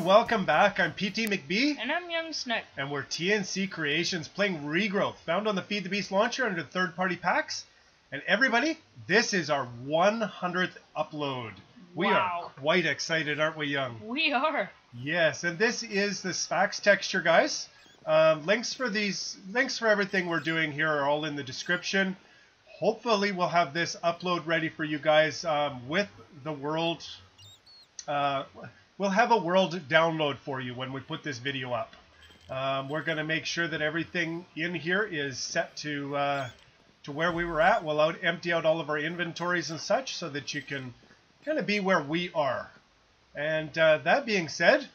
everyone, welcome back. I'm PT McBee. And I'm youngsnipe. And we're TNC Creations playing Regrowth, found on the Feed the Beast launcher under third-party packs. And everybody, this is our 100th upload. We are quite excited, aren't we, Young? We are. Yes, and this is the Spax texture, guys. Links for everything we're doing here are all in the description. Hopefully we'll have this upload ready for you guys with the world. We'll have a world download for you when we put this video up. We're going to make sure that everything in here is set to where we were at. We'll empty out all of our inventories and such so that you can kind of be where we are. And that being said,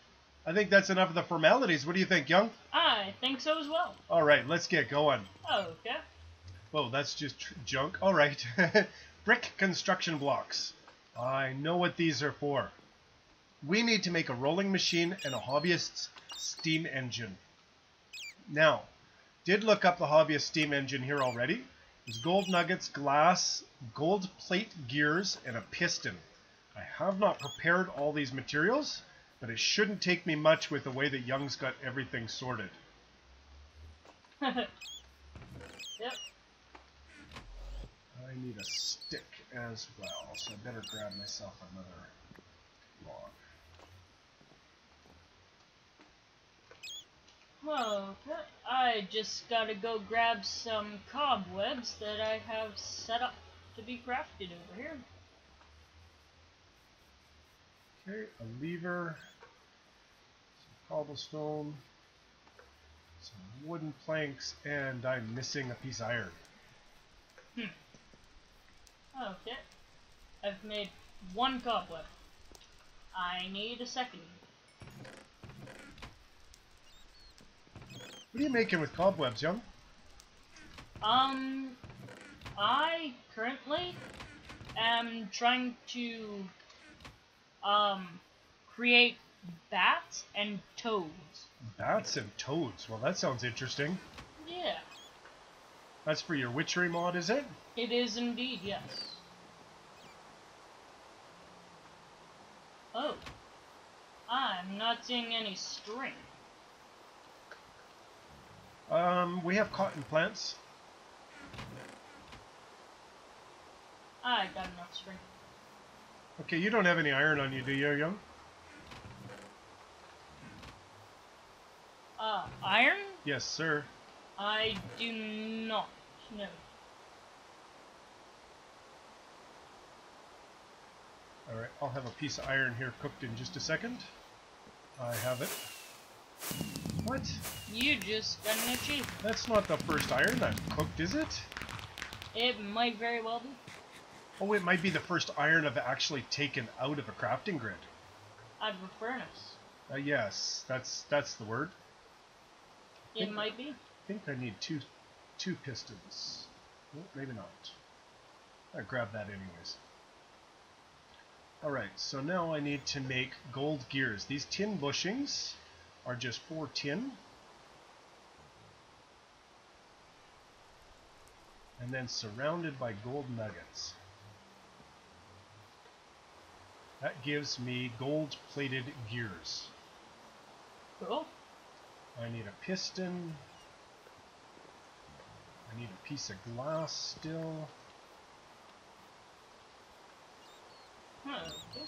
I think that's enough of the formalities. What do you think, Young? I think so as well. All right, let's get going. Okay. Whoa, that's just junk. All right. Brick construction blocks. I know what these are for. We need to make a rolling machine and a hobbyist's steam engine. Now, did look up the hobbyist steam engine here already. There's gold nuggets, glass, gold plate gears, and a piston. I have not prepared all these materials, but it shouldn't take me much with the way that Young's got everything sorted. Yep. I need a stick as well, so I better grab myself another log. Okay. I just gotta go grab some cobwebs that I have set up to be crafted over here. Okay, a lever, some cobblestone, some wooden planks, and I'm missing a piece of iron. Okay. I've made one cobweb. I need a second. What are you making with cobwebs, Young? I currently am trying to create bats and toads. Bats and toads. Well, that sounds interesting. Yeah. That's for your witchery mod, is it? It is indeed, yes. Oh. I'm not seeing any string. We have cotton plants. I got enough string. Okay, you don't have any iron on you, do you, Young? Iron? Yes, sir. I do not, no. Alright, I'll have a piece of iron here cooked in just a second. I have it. What? You just got an achievement. That's not the first iron I've cooked, is it? It might very well be. Oh, it might be the first iron I've actually taken out of a crafting grid. Out of a furnace. Yes, that's the word. It might be. I think I need two pistons. Oh, maybe not. I'll grab that anyways. Alright, so now I need to make gold gears. These tin bushings are just 4 tin. And then surrounded by gold nuggets. That gives me gold-plated gears. Cool. I need a piston. I need a piece of glass still. Okay.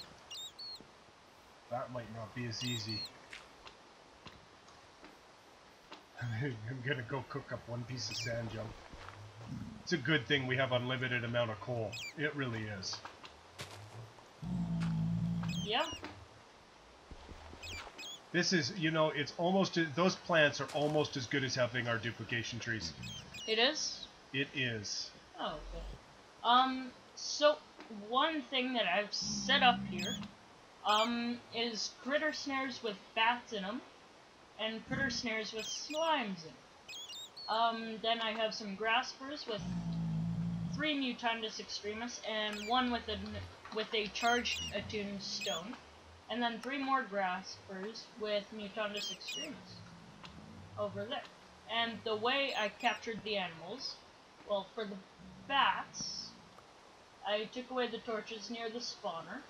That might not be as easy. I'm gonna go cook up one piece of sand, Young. It's a good thing we have unlimited amount of coal. It really is. Yeah. This is, you know, it's almost, those plants are almost as good as having our duplication trees. It is? It is. Oh, okay. So, one thing that I've set up here, is critter snares with bats in them, and critter snares with slimes in them. Then I have some graspers with 3 Mutandus extremis, and 1 with a charged attuned stone. And then 3 more graspers with Mutandus extremis over there. And the way I captured the animals, well, for the bats, I took away the torches near the spawner,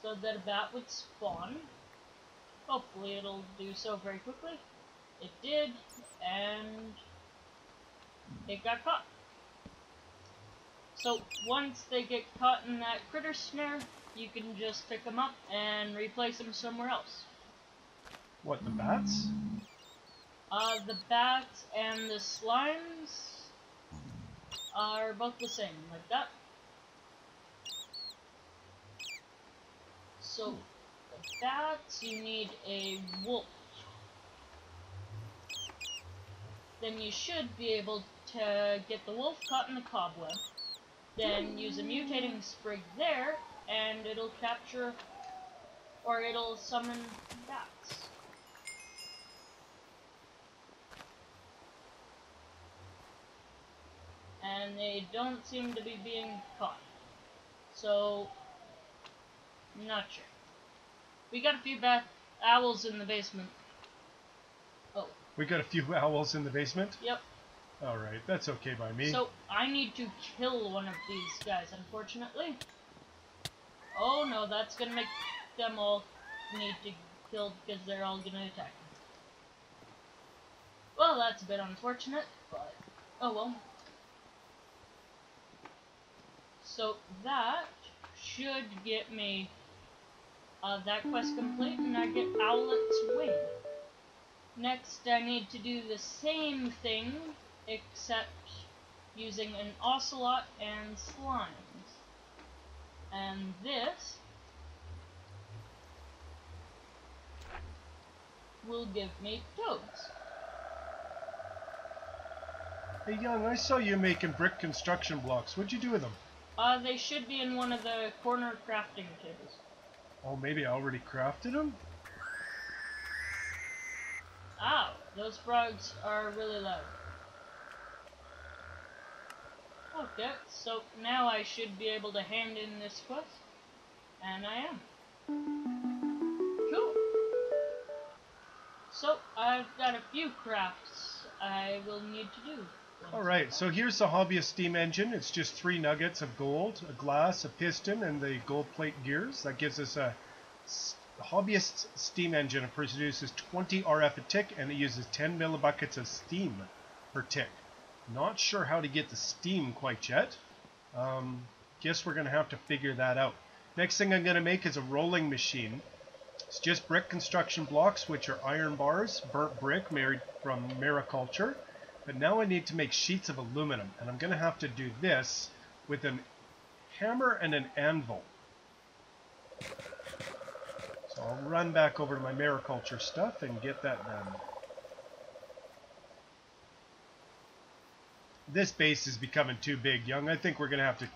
so that a bat would spawn, Hopefully it'll do so very quickly. It did, and it got caught. So once they get caught in that critter snare, you can just pick them up and replace them somewhere else. What, the bats? The bats and the slimes are both the same, like that. So, the bats, you need a wolf. Then you should be able to get the wolf caught in the cobweb, then use a mutating sprig there, and it'll capture, or it'll summon bats. And they don't seem to be being caught. So, not sure. We got a few owls in the basement. Oh. We got a few owls in the basement? Yep. Alright, that's okay by me. So, I need to kill one of these guys, unfortunately. Oh no, that's gonna make them all need to kill because they're all gonna attack me. Well, that's a bit unfortunate, but oh well. So that should get me that quest complete, and I get Owlet's Wing. Next, I need to do the same thing, except using an ocelot and slimes. And this will give me toads. Hey Young, I saw you making brick construction blocks. What'd you do with them? They should be in one of the corner crafting tables. Oh, maybe I already crafted them? Ow, those frogs are really loud. Okay, so now I should be able to hand in this quest, and I am. Cool. So, I've got a few crafts I will need to do. Alright, so here's the hobbyist steam engine. It's just 3 nuggets of gold, a glass, a piston, and the gold plate gears. That gives us a hobbyist steam engine. It produces 20 RF a tick, and it uses 10 millibuckets of steam per tick. Not sure how to get the steam quite yet. Guess we're going to have to figure that out. Next thing I'm going to make is a rolling machine. It's just brick construction blocks, which are iron bars, burnt brick made from mariculture. But now I need to make sheets of aluminum, and I'm going to have to do this with a hammer and an anvil. So I'll run back over to my mariculture stuff and get that done. This base is becoming too big, Young. I think we're going to have to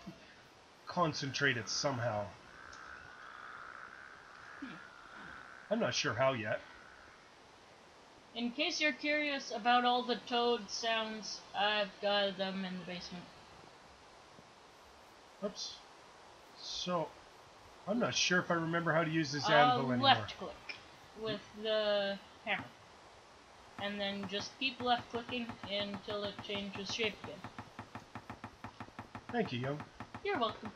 concentrate it somehow. I'm not sure how yet. In case you're curious about all the toad sounds, I've got them in the basement. Oops. So, I'm not sure if I remember how to use this anvil anymore. Left click with the hammer. And then just keep left clicking until it changes shape again. Thank you, Young. You're welcome.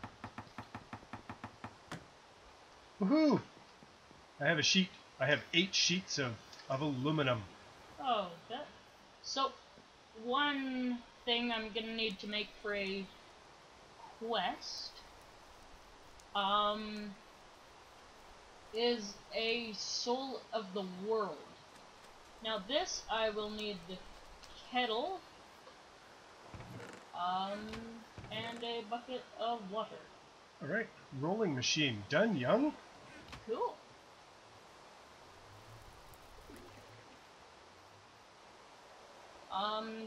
Woohoo! I have a sheet. I have 8 sheets of aluminum. Oh, that. So, one thing I'm gonna need to make for a quest, is a Soul of the World. Now this, I will need the kettle, and a bucket of water. Alright, rolling machine. Done, Young? Cool.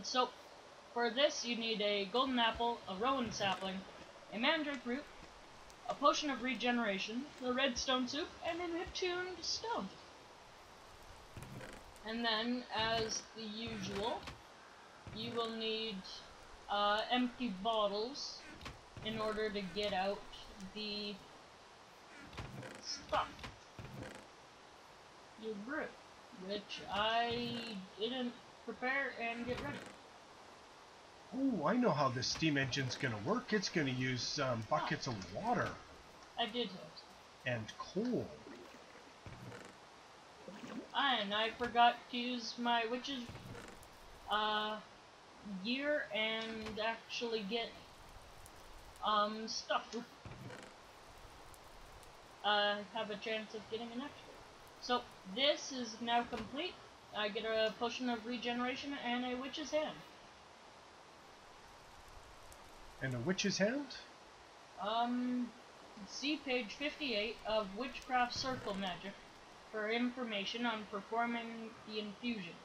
So, for this you need a golden apple, a rowan sapling, a mandrake root, a potion of regeneration, the redstone soup, and an attuned stone. And then, as the usual, you will need empty bottles in order to get out the stuff you brew, which I didn't prepare and get ready. Oh, I know how this steam engine's going to work. It's going to use buckets of water. I did it. And coal. And I forgot to use my witch's gear and actually get stuff. Have a chance of getting an extra. So this is now complete. I get a potion of regeneration and a witch's hand. And a witch's hand? See page 58 of Witchcraft Circle Magic for information on performing the infusion.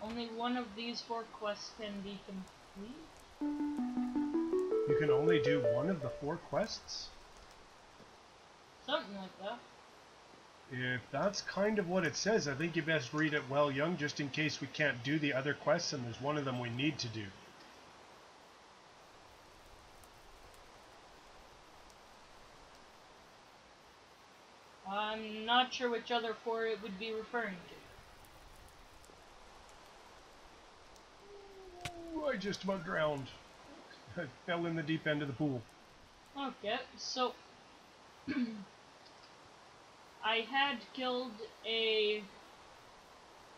Only one of these 4 quests can be complete. You can only do one of the 4 quests? Something like that. If that's kind of what it says, I think you best read it well, Young, just in case we can't do the other quests and there's one of them we need to do. I'm not sure which other 4 it would be referring to. Ooh, I just about drowned. I fell in the deep end of the pool. Okay, so I had killed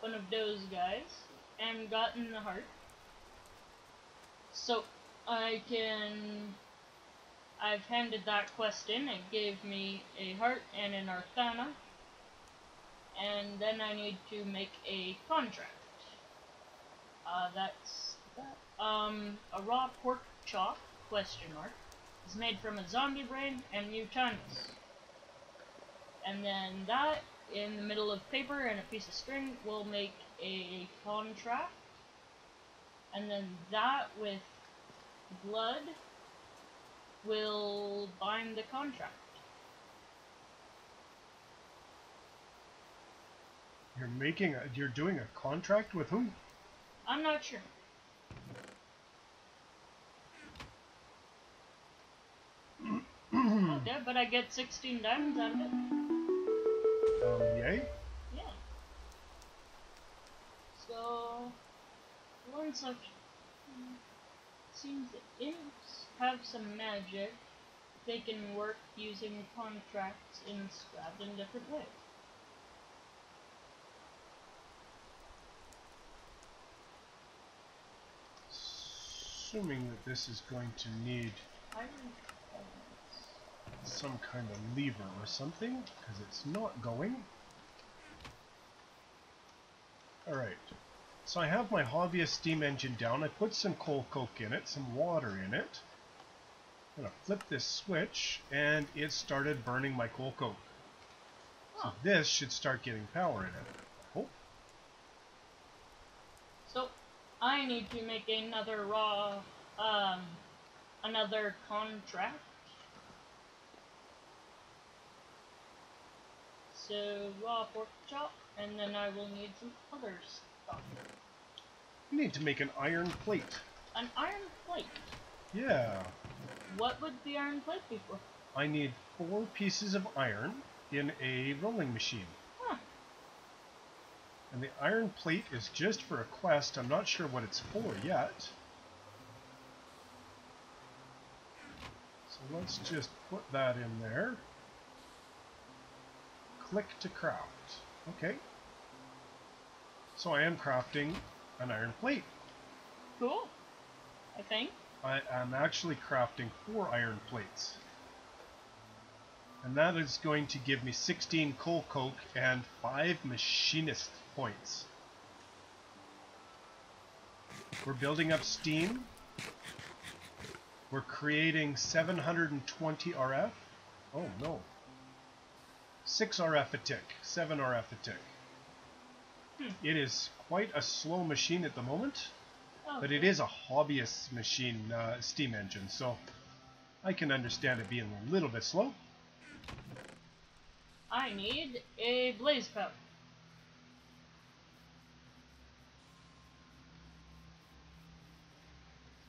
one of those guys and gotten the heart. So I've handed that quest in. It gave me a heart and an Arcana. And then I need to make a contract. That's that. A raw pork chop, question mark, is made from a zombie brain and mutanus. And then that, in the middle of paper and a piece of string, will make a contract. And then that, with blood, will bind the contract. You're doing a contract with who? I'm not sure. Okay, but I get 16 diamonds out of it. Yay? Yeah. So, one such seems that imps have some magic. They can work using contracts inscribed in different ways. Assuming that this is going to need some kind of lever or something, because it's not going. Alright, so I have my hobbyist steam engine down. I put some coal coke in it, some water in it. I'm going to flip this switch, and it started burning my coal coke. So this should start getting power in it. Oh. So I need to make another another contract. So raw pork chop, and then I will need some other stuff. You need to make an iron plate. An iron plate? Yeah. What would the iron plate be for? I need 4 pieces of iron in a rolling machine. Huh. And the iron plate is just for a quest. I'm not sure what it's for yet. So let's just put that in there. Click to craft. Okay. So I am crafting an iron plate. Cool. I think. I am actually crafting 4 iron plates. And that is going to give me 16 coal coke and 5 machinist points. We're building up steam. We're creating 720 RF. Oh no. 6 RF a tick. 7 RF a tick. It is quite a slow machine at the moment. But it is a hobbyist machine, steam engine, so I can understand it being a little bit slow. I need a blaze powder.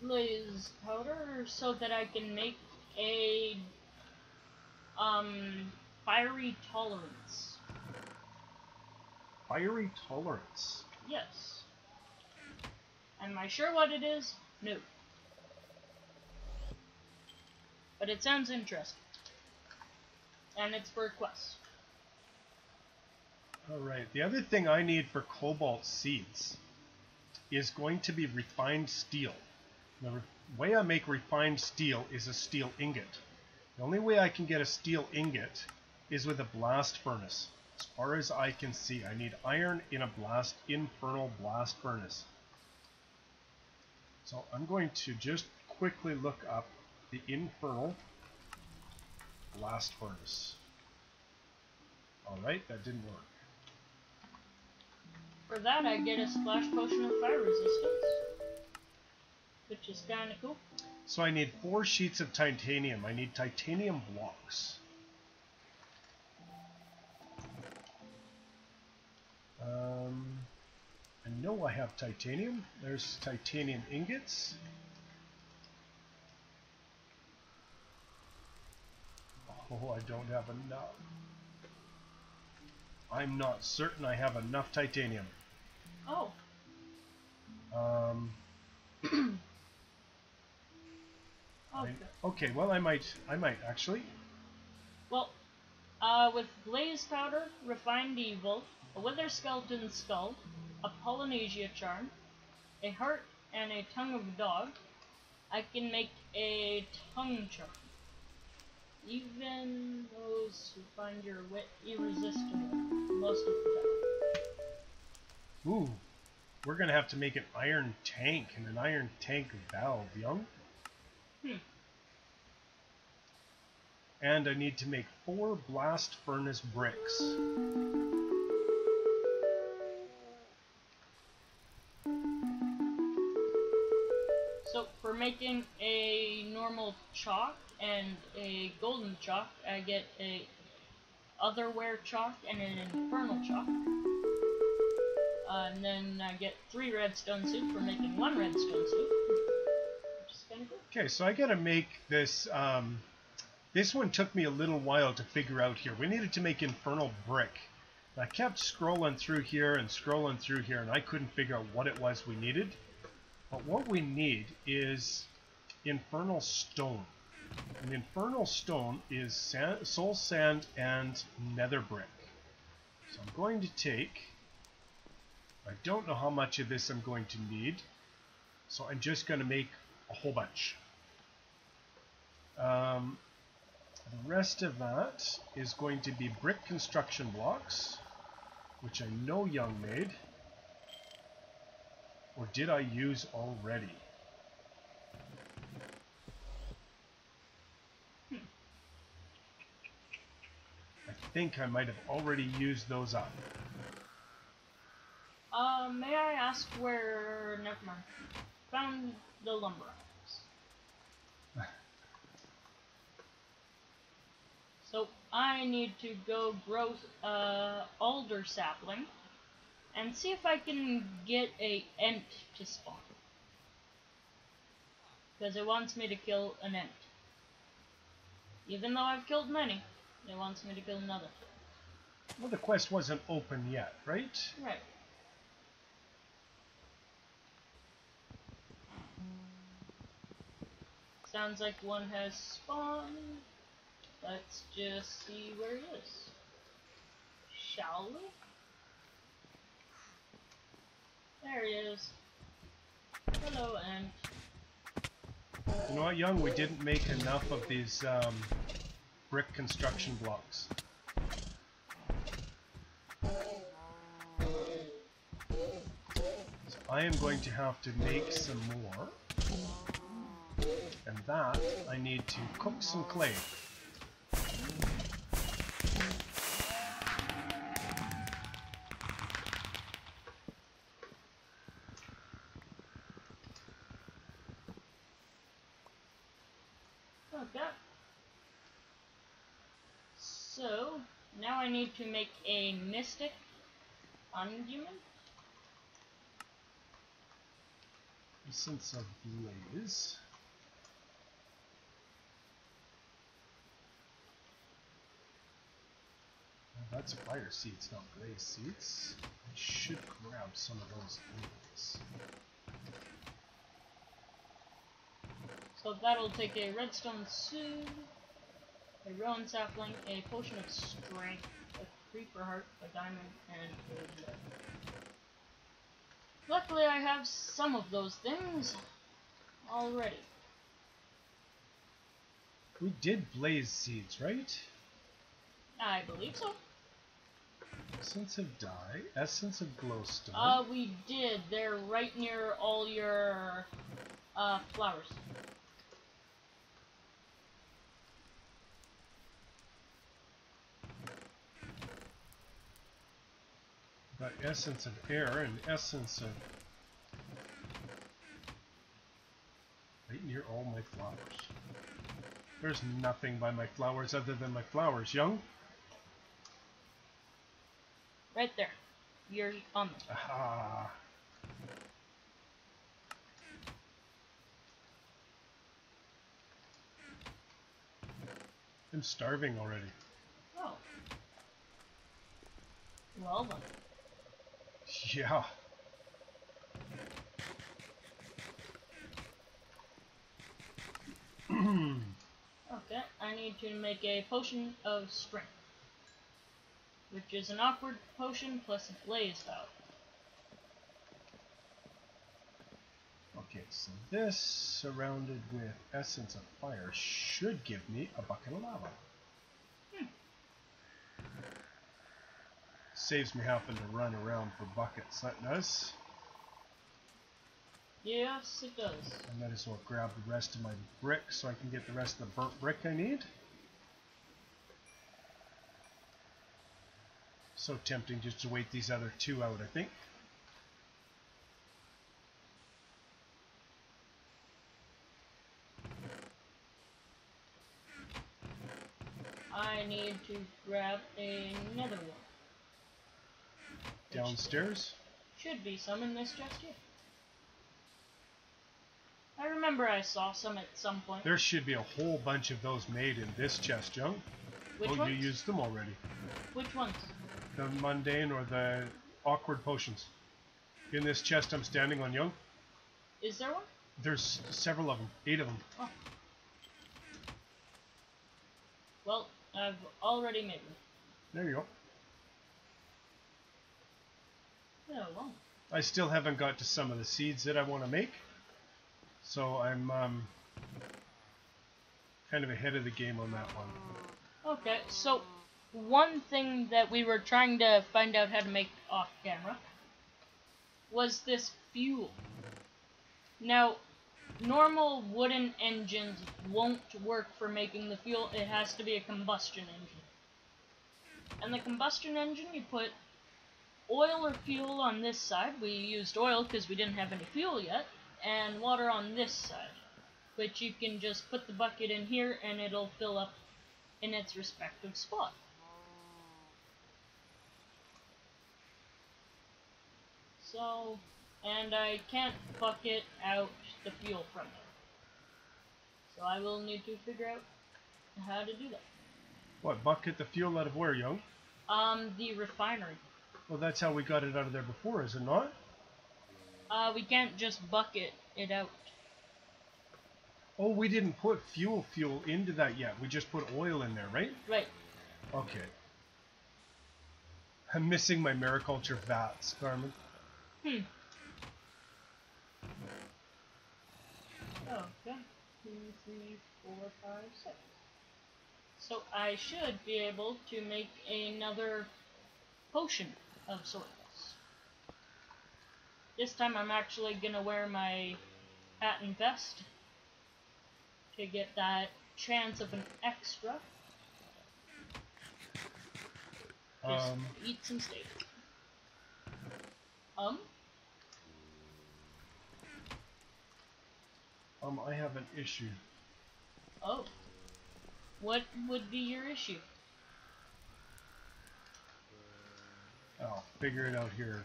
Blaze powder so that I can make a fiery tolerance. Fiery tolerance? Yes. Am I sure what it is? No. But it sounds interesting. And it's for a quest. Alright, the other thing I need for cobalt seeds is going to be refined steel. The way I make refined steel is a steel ingot. The only way I can get a steel ingot is with a blast furnace. As far as I can see, I need iron in a infernal blast furnace. So I'm going to just quickly look up the infernal blast furnace. Alright, that didn't work. For that, I get a splash potion of fire resistance, which is kind of cool. So I need 4 sheets of titanium. I need titanium blocks. I know I have titanium. There's titanium ingots. Oh, I don't have enough. I'm not certain I have enough titanium. Oh. Okay, well I might actually. Well, with blaze powder, refined evil, a wither skeleton skull, a Polynesia charm, a heart, and a tongue of dog, I can make a tongue charm. Even those who find your wit irresistible most of the time. Ooh, we're gonna have to make an iron tank and an iron tank valve, young. And I need to make 4 blast furnace bricks. So for making a normal chalk and a golden chalk, I get a otherware chalk and an infernal chalk. And then I get 3 redstone soup for making 1 redstone soup, which is kind of cool. Okay, so I gotta make this. This one took me a little while to figure out here. We needed to make infernal brick. I kept scrolling through here, and I couldn't figure out what it was we needed. But what we need is infernal stone. And infernal stone is soul sand and nether brick. So I'm going to take, I don't know how much of this I'm going to need, so I'm just going to make a whole bunch. The rest of that is going to be brick construction blocks, which I know Young made. Or did I use already? I think I might have already used those up. May I ask where... Never mind. Found the lumber items. So, I need to go grow alder sapling and see if I can get a ent to spawn. Because it wants me to kill an ent. Even though I've killed many, it wants me to kill another. Well, the quest wasn't open yet, right? Right. Sounds like one has spawned. Let's just see where it is. Shall we? There he is. Hello, Ent. You know what, Young? We didn't make enough of these brick construction blocks. So I am going to have to make some more. And that, I need to cook some clay. Okay. So, now I need to make a mystic unhuman. Essence of blaze. That's fire seeds, not blaze seeds. I should grab some of those anyways. So that'll take a redstone suit, a rowan sapling, a potion of strength, a creeper heart, a diamond, and a lead. Luckily, I have some of those things already. We did blaze seeds, right? I believe so. Essence of dye, essence of glowstone. We did. They're right near all your flowers. Got essence of air and essence of... right near all my flowers. There's nothing by my flowers other than my flowers, young. Right there. You're on them. Aha. I'm starving already. Oh. Well then. Yeah. Okay, I need to make a potion of strength, which is an awkward potion plus a blaze out. Okay, so this surrounded with essence of fire should give me a bucket of lava. Saves me having to run around for buckets, that does. Yes, it does. I might as well grab the rest of my brick so I can get the rest of the burnt brick I need. So tempting just to wait these other two out, I think. I need to grab another one. Downstairs? Should be some in this chest here. I remember I saw some at some point. There should be a whole bunch of those made in this chest, Young. Which ones? You used them already. Which ones? The mundane or the awkward potions. In this chest I'm standing on, Young. Is there one? There's several of them. 8 of them. Oh. Well, I've already made one. There you go. Oh, well. I still haven't got to some of the seeds that I want to make. So I'm kind of ahead of the game on that one. Okay, so one thing that we were trying to find out how to make off camera was this fuel. Now, normal wooden engines won't work for making the fuel. It has to be a combustion engine. And the combustion engine, you put oil or fuel on this side. We used oil because we didn't have any fuel yet. And water on this side, which you can just put the bucket in here and it'll fill up in its respective spot. So, and I can't bucket out the fuel from it. So I will need to figure out how to do that. What, bucket the fuel out of where, Young? The refinery. Well, that's how we got it out of there before, is it not? We can't just bucket it out. Oh, we didn't put fuel into that yet. We just put oil in there, right? Right. Okay. I'm missing my mariculture vats, Carmen. Okay. 2, 3, 4, 5, 6. So I should be able to make another potion of sorts. This time I'm actually gonna wear my hat and vest to get that chance of an extra. Just eat some steak. I have an issue. Oh. What would be your issue? I'll figure it out here.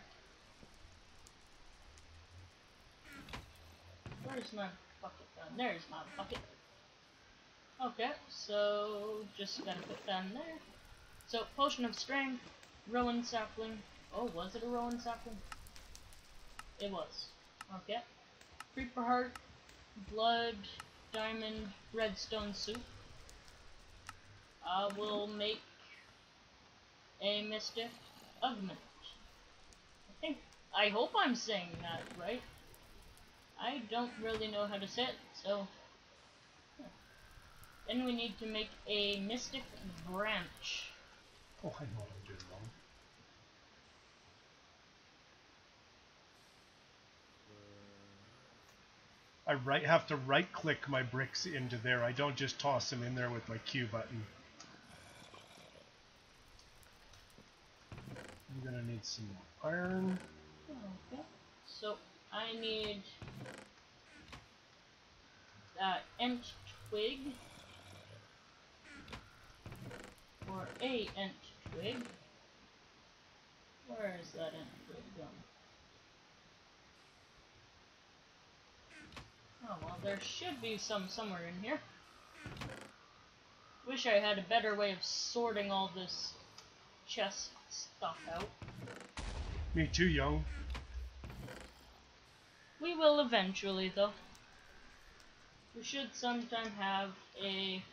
Where's my bucket down? There's my bucket. Okay, so just gotta put that in there. So, potion of strength, rowan sapling. Oh, was it a rowan sapling? It was. Okay. Creeper heart, blood, diamond, redstone soup. We'll make a mystic augment. I hope I'm saying that right. I don't really know how to say it, so... Then we need to make a mystic branch. Oh, I know what I'm doing wrong. I have to right-click my bricks into there. I don't just toss them in there with my Q button. I'm gonna need some more iron. Okay. So I need that ent twig, or a ent twig. Where is that ent twig gone? Oh well, there should be some somewhere in here. Wish I had a better way of sorting all this chest stuff out. Me too, young. We will eventually, though. We should sometime have a...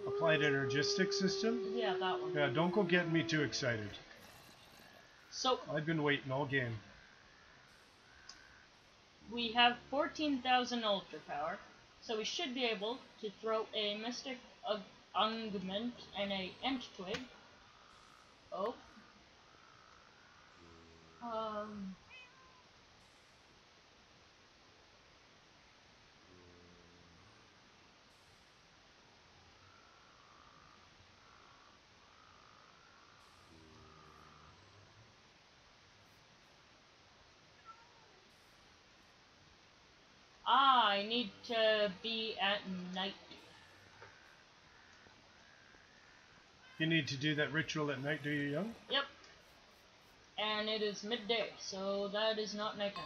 Applied energistic system? Yeah, that one. Yeah, don't go getting me too excited. So, I've been waiting all game. we have 14,000 ultra power, so we should be able to throw a mystic augment and a ent twig. Oh. I need to be at night. You need to do that ritual at night, do you, young? Yep. And it is midday, so that is not nighttime.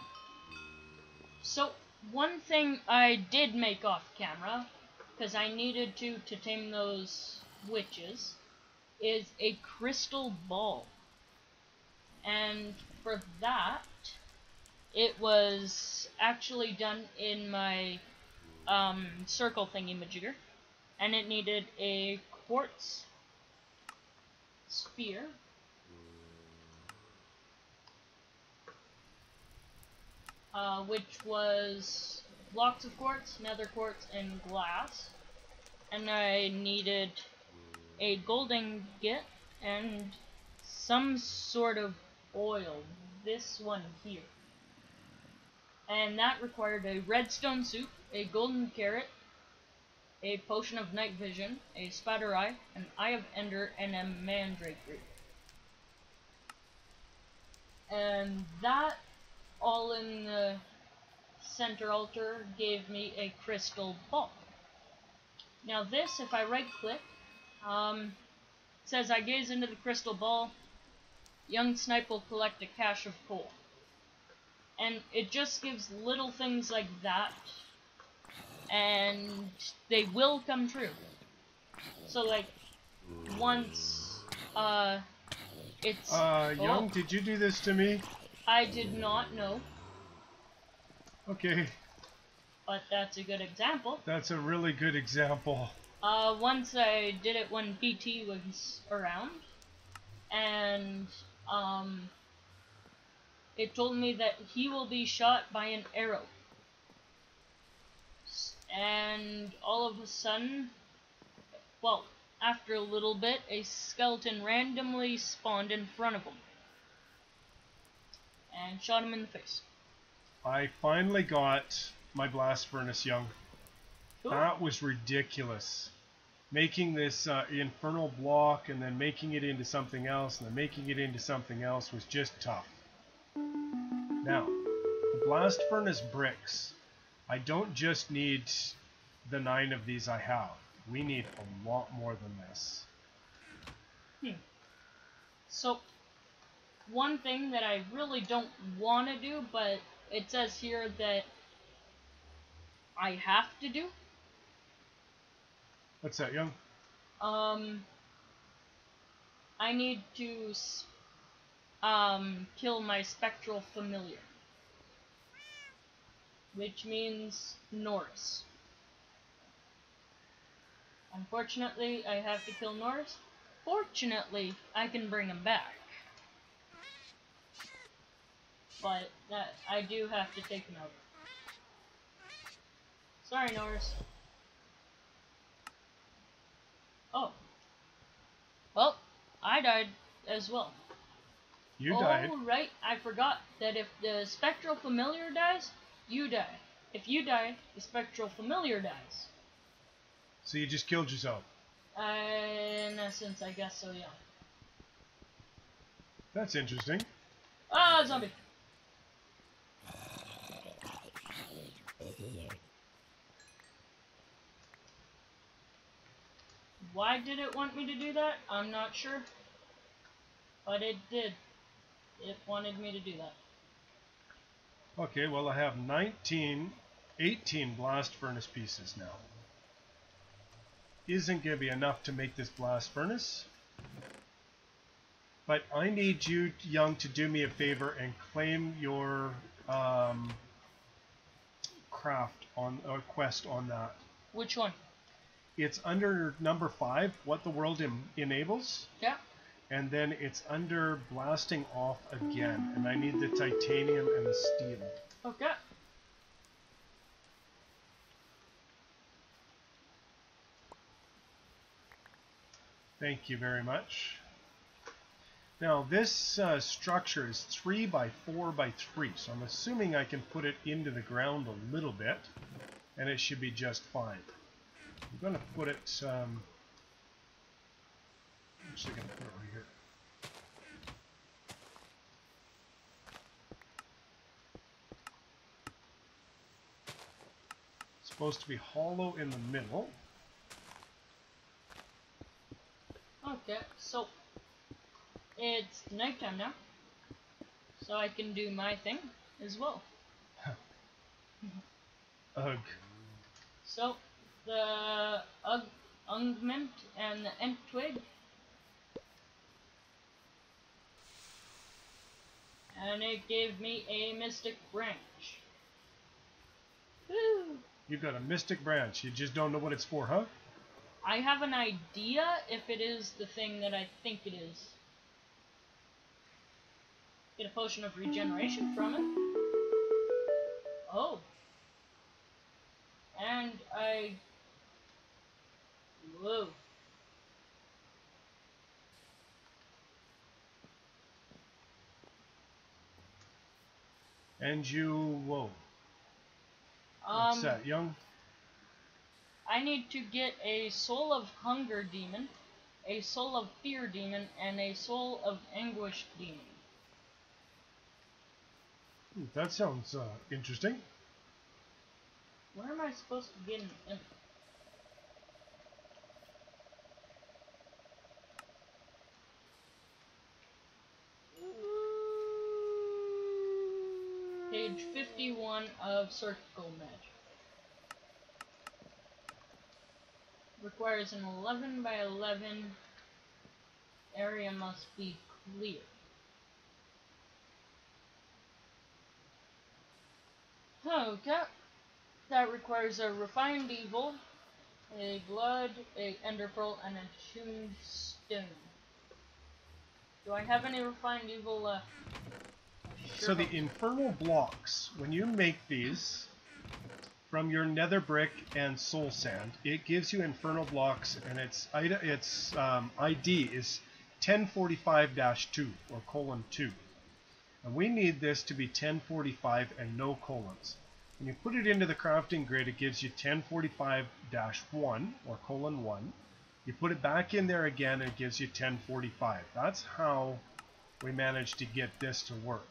So, one thing I did make off camera, because I needed to tame those witches, is a crystal ball. And for that, it was actually done in my circle thingy-majigger, and it needed a quartz sphere, which was blocks of quartz, nether quartz, and glass, and I needed a gold ingot and some sort of oil, this one here. And that required a redstone soup, a golden carrot, a potion of night vision, a spider eye, an eye of ender, and a mandrake root. And that, all in the center altar, gave me a crystal ball. Now this, if I right click, says I gaze into the crystal ball, young snipe will collect a cache of coal. And it just gives little things like that, and they will come true. So like, once, it's... Young, did you do this to me? I did not know. Okay. But that's a good example. That's a really good example. Once I did it when PT was around, and, it told me that he will be shot by an arrow. And all of a sudden, well, after a little bit, a skeleton randomly spawned in front of him. And shot him in the face. I finally got my blast furnace, young. Cool. That was ridiculous. Making this infernal block and then making it into something else and then making it into something else was just tough. Now, the blast furnace bricks, I don't just need the 9 of these I have. We need a lot more than this. So, one thing that I really don't want to do, but it says here that I have to do. What's that, young? I need to kill my spectral familiar, which means Norris. Unfortunately, I have to kill Norris, Fortunately, I can bring him back. But I do have to take him out. Sorry, Norris. Oh. Well, I died as well. You died. Oh, right. I forgot that if the Spectral Familiar dies, you die. If you die, the Spectral Familiar dies. So you just killed yourself. In essence, I guess so, yeah. That's interesting. Ah, zombie! Why did it want me to do that? I'm not sure. But it did. It wanted me to do that. Okay, well I have 18 blast furnace pieces now. Isn't going to be enough to make this blast furnace. But I need you, Young, to do me a favor and claim your craft on or quest on that. Which one? It's under number 5, what the world enables. Yeah. And then it's under blasting off again. And I need the titanium and the steel. Okay. Thank you very much. Now this structure is 3 by 4 by 3, so I'm assuming I can put it into the ground a little bit, and it should be just fine. I'm going to put it. I'm actually going to put it right here. It's supposed to be hollow in the middle. Okay, so it's nighttime now, so I can do my thing as well. Ugh. So the ungment and the ent twig, and it gave me a mystic branch. Woo! You've got a mystic branch. You just don't know what it's for, huh? I have an idea if it is the thing that I think it is. Get a potion of regeneration from it. Oh. And whoa. And you, whoa. What's that, Young? I need to get a soul of hunger demon, a soul of fear demon, and a soul of anguish demon. That sounds interesting. Where am I supposed to get an imp? Page 51 of Circle Magic. Requires an 11 by 11 area, must be clear. Okay. That requires a refined evil, a blood, a ender pearl, and a tombstone. Do I have any refined evil left? So the infernal blocks, when you make these from your nether brick and soul sand, it gives you infernal blocks, and its ID is 1045-2 or :2. And we need this to be 1045 and no colons. When you put it into the crafting grid, it gives you 1045-1 or :1. You put it back in there again, and it gives you 1045. That's how we managed to get this to work.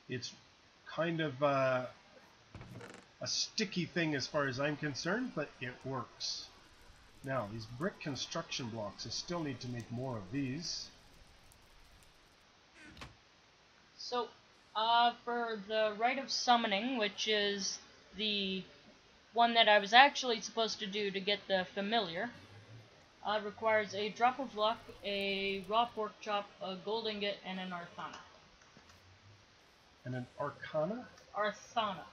It's kind of a sticky thing as far as I'm concerned, but it works. Now, these brick construction blocks, I still need to make more of these. So, for the Rite of Summoning, which is the one that I was actually supposed to do to get the familiar, requires a drop of luck, a raw pork chop, a gold ingot, and an arcana. And an arcana? Arthana.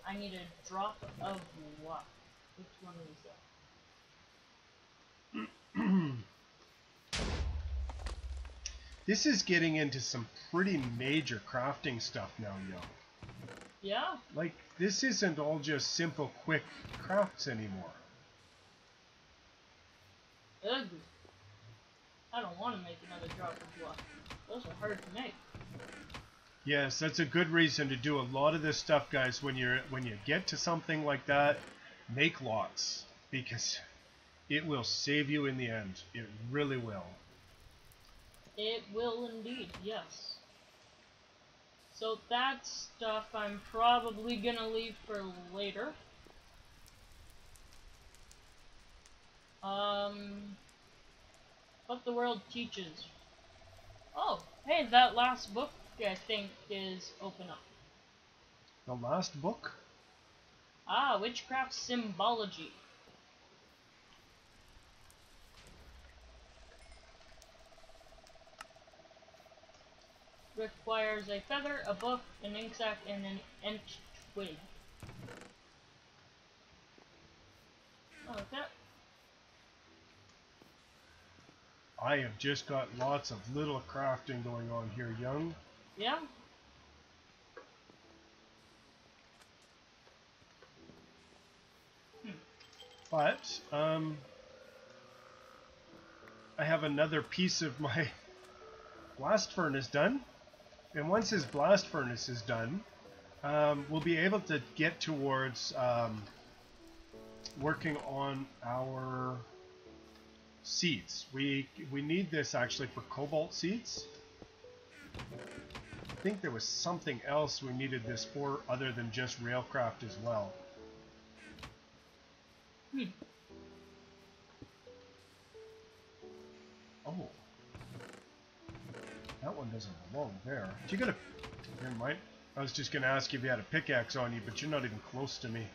I need a drop of luck. Which one is that? This is getting into some pretty major crafting stuff now, yo. Yeah? Like, this isn't all just simple, quick crafts anymore. Ugh. I don't want to make another dropper block. Those are hard to make. Yes, that's a good reason to do a lot of this stuff, guys. When you get to something like that, make lots, because it will save you in the end. It really will. It will indeed, yes. So that stuff I'm probably gonna leave for later. What the world teaches. Oh, hey, that last book I think is open up. The last book? Ah, Witchcraft Symbology. Requires a feather, a book, an ink sac, and an ent twig. Okay. I have just got lots of little crafting going on here, young. Yeah. But, I have another piece of my blast furnace done. And once his blast furnace is done, we'll be able to get towards working on our seeds. We need this actually for cobalt seeds. I think there was something else we needed this for other than just railcraft as well. Oh. That one doesn't belong there. You got a... Never mind. I was just going to ask you if you had a pickaxe on you, but you're not even close to me.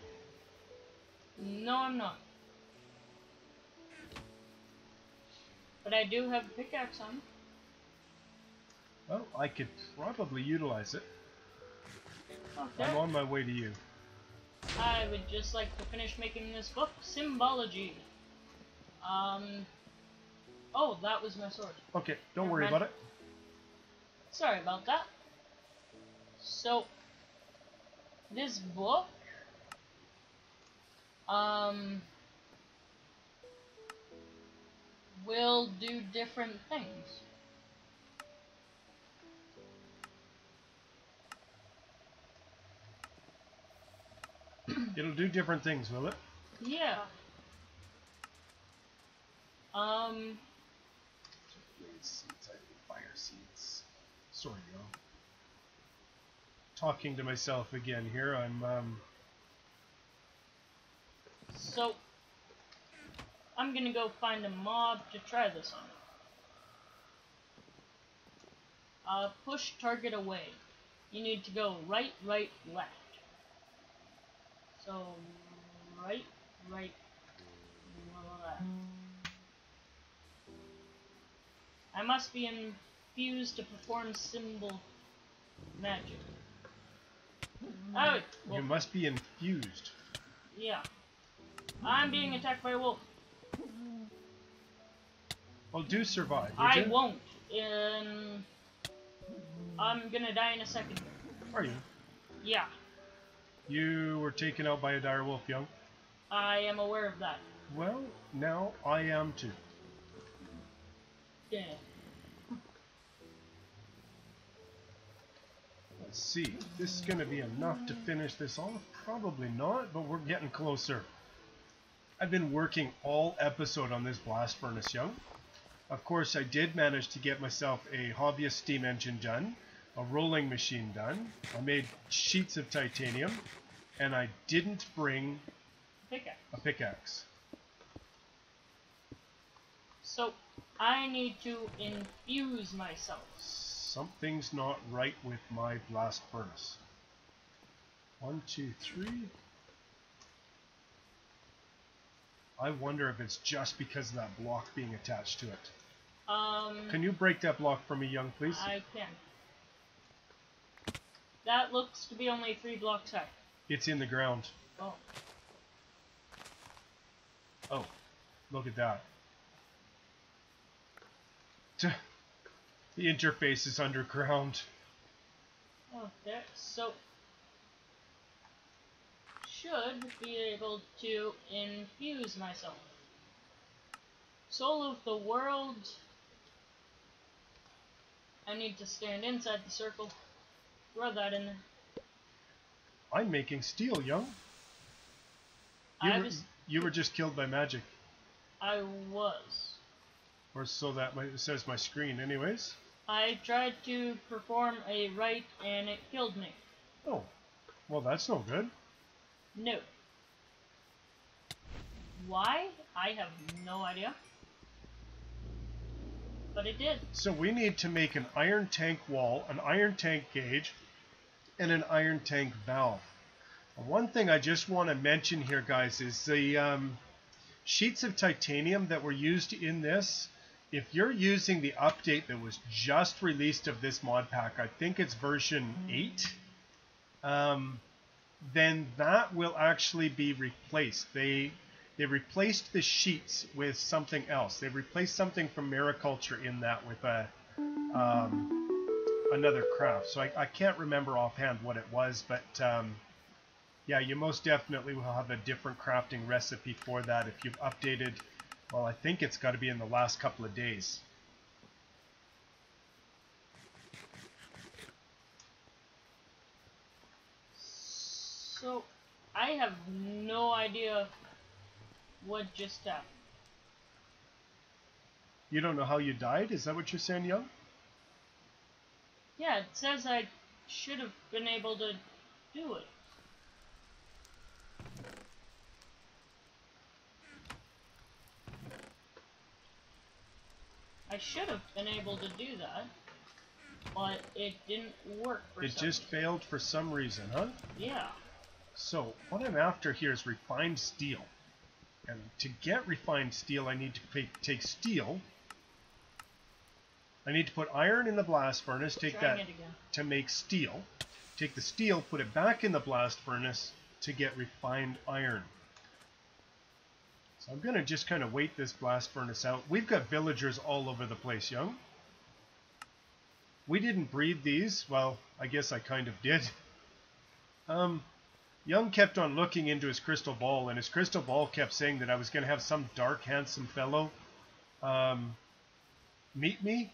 No, I'm not. But I do have a pickaxe on. Well, I could probably utilize it. Okay. I'm on my way to you. I would just like to finish making this book, Symbology. Oh, that was my sword. Okay, don't worry about it. Sorry about that. So, this book, will do different things. It'll do different things, will it? Yeah. Seeds, fire seeds. Sorry, yo. Talking to myself again here. So, I'm gonna go find a mob to try this on. Push target away. You need to go right, right, left. So, right, right, left. I must be infused to perform symbol magic. Oh, You must be infused. yeah. I'm being attacked by a wolf. Well, do survive. I won't. I'm gonna die in a second. Are you? Yeah. You were taken out by a dire wolf, young. I am aware of that. Well, now I am too. Yeah. Let's see. This is going to be enough to finish this off. Probably not, but we're getting closer. I've been working all episode on this blast furnace, young. Of course, I did manage to get myself a hobbyist steam engine done, a rolling machine done. I made sheets of titanium, and I didn't bring a pickaxe. So, I need to infuse myself. Something's not right with my blast furnace. 1, 2, 3. I wonder if it's just because of that block being attached to it. Can you break that block for me, young, please? I can. That looks to be only 3 blocks high. It's in the ground. Oh. Oh, look at that. The interface is underground. Oh, there. So, should be able to infuse myself. Soul of the world. I need to stand inside the circle. Throw that in there. I'm making steel, young. You were just killed by magic. I was. Or so that says my screen anyways. I tried to perform a rite and it killed me. Oh, well that's no good. No. Why? I have no idea. But it did. So we need to make an iron tank wall, an iron tank gauge, and an iron tank valve. One thing I just want to mention here, guys, is the sheets of titanium that were used in this. If you're using the update that was just released of this mod pack, I think it's version 8, then that will actually be replaced. They replaced the sheets with something else. They replaced something from mariculture in that with a another craft. So I can't remember offhand what it was, but yeah, you most definitely will have a different crafting recipe for that if you've updated. Well, I think it's got to be in the last couple of days. So, I have no idea what just happened. You don't know how you died? Is that what you're saying, Young? Yeah, it says I should have been able to do it. I should have been able to do that, but it didn't work for some reason. It just failed for some reason, huh? Yeah. So, what I'm after here is refined steel. And to get refined steel, I need to take steel. I need to put iron in the blast furnace, take that to make steel. Take the steel, put it back in the blast furnace to get refined iron. So I'm going to just kind of wait this blast furnace out. We've got villagers all over the place, Young. We didn't breed these. Well, I guess I kind of did. Young kept on looking into his crystal ball, and his crystal ball kept saying that I was going to have some dark, handsome fellow meet me.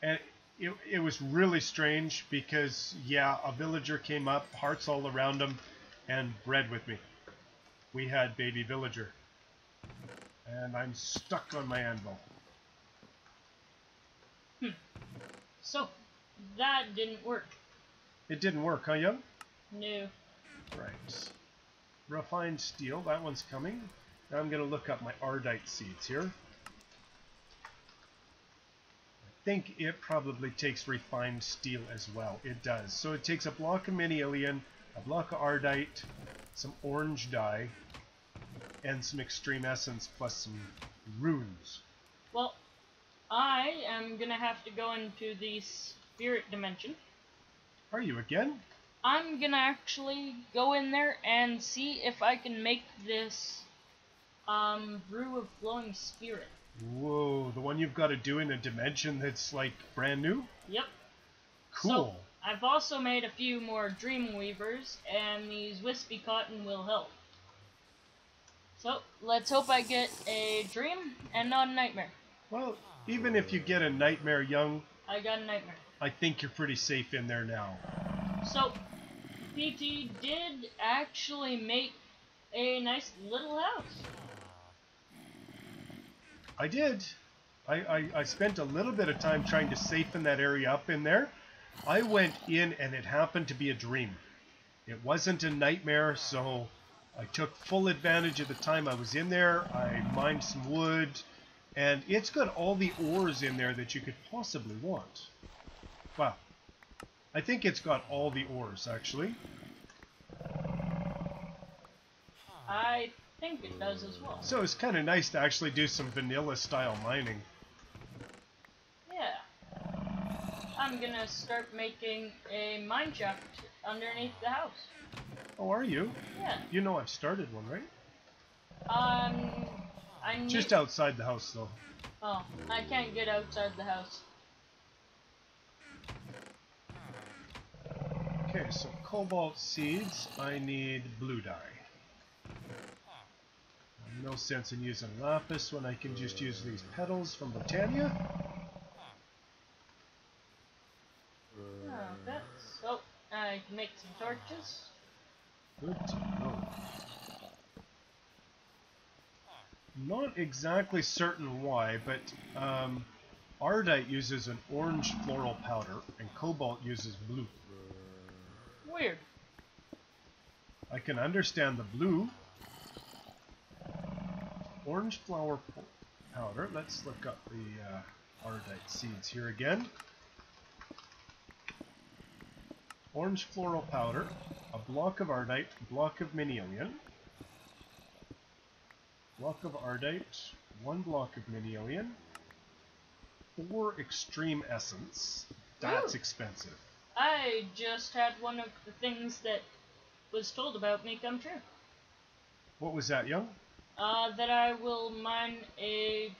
And it was really strange because, yeah, a villager came up, hearts all around him, and bred with me. We had baby villager. And I'm stuck on my anvil. So, that didn't work. It didn't work, huh, Young? No. Right. Refined steel, that one's coming. Now I'm going to look up my Ardite seeds here. I think it probably takes refined steel as well. It does. So it takes a block of mini-alien, a block of Ardite, some orange dye, and some extreme essence plus some runes. Well, I am gonna have to go into the spirit dimension. Are you again? I'm gonna actually go in there and see if I can make this brew of flowing spirit. Whoa, the one you've got to do in a dimension that's like brand new? Yep. Cool. So, I've also made a few more dream weavers, and these wispy cotton will help. So, let's hope I get a dream and not a nightmare. Well, even if you get a nightmare, Young, I got a nightmare. I think you're pretty safe in there now. So, PT did actually make a nice little house. I did. I spent a little bit of time trying to safeten that area up in there. I went in and it happened to be a dream. It wasn't a nightmare, so I took full advantage of the time I was in there. I mined some wood, and it's got all the ores in there that you could possibly want. Wow. I think it's got all the ores, actually. I think it does as well. So it's kind of nice to actually do some vanilla-style mining. Yeah. I'm gonna start making a mine shaft underneath the house. Oh, are you? Yeah. You know I've started one, right? I need... Just outside the house, though. Oh, I can't get outside the house. Okay, so cobalt seeds, I need blue dye. No sense in using lapis when I can just use these petals from Botania. Okay, so I can make some torches. Good to know. Not exactly certain why, but Ardite uses an orange floral powder and Cobalt uses blue. Weird. I can understand the blue. Orange flower powder. Let's look up the Ardite seeds here again. Orange floral powder, a block of Ardite, a block of mini-alien, block of Ardite, 1 block of mini-alien, 4 extreme essence. That's expensive. I just had one of the things that was told about me come true. What was that, Young? That I will mine a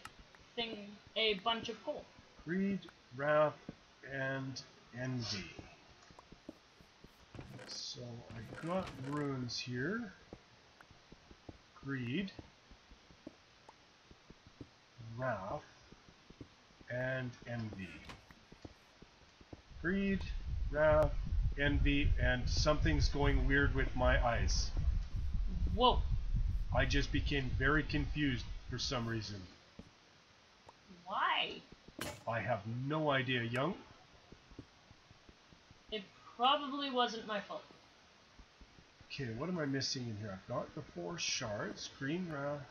bunch of coal. Greed, wrath, and envy. So I got runes here. Greed, wrath, and envy. Greed, wrath, envy, and something's going weird with my eyes. Whoa. I just became very confused for some reason. Why? I have no idea, Young. It probably wasn't my fault. Okay, what am I missing in here? I've got the 4 shards, green wrath.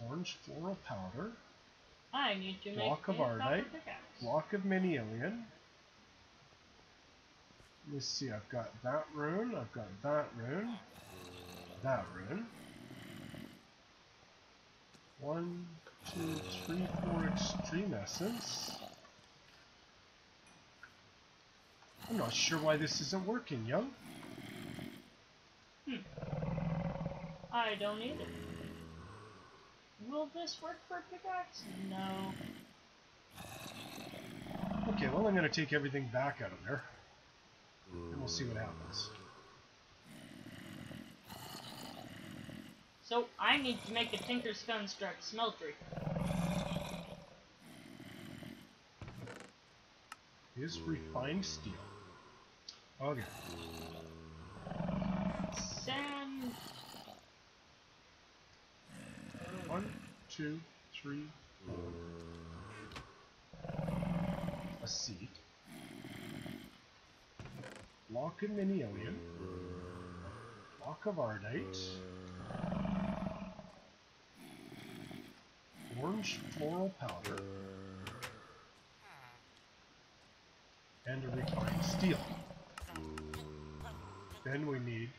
Orange floral powder. I need to make Block of a copper Ardite. pickaxe. Block of mini-alien. Let's see, I've got that rune, I've got that rune, that rune. 1, 2, 3, 4 extreme essence. I'm not sure why this isn't working, Young. I don't either. Will this work for a pickaxe? No. Okay, well I'm going to take everything back out of there. And we'll see what happens. So I need to make a Tinker's Construct smeltery. Is refined steel. Okay. Sand. 1, 2, 3, 4. A seed. Block of mini-alien. Block of Ardite. Orange floral powder. And a refined steel. Then we need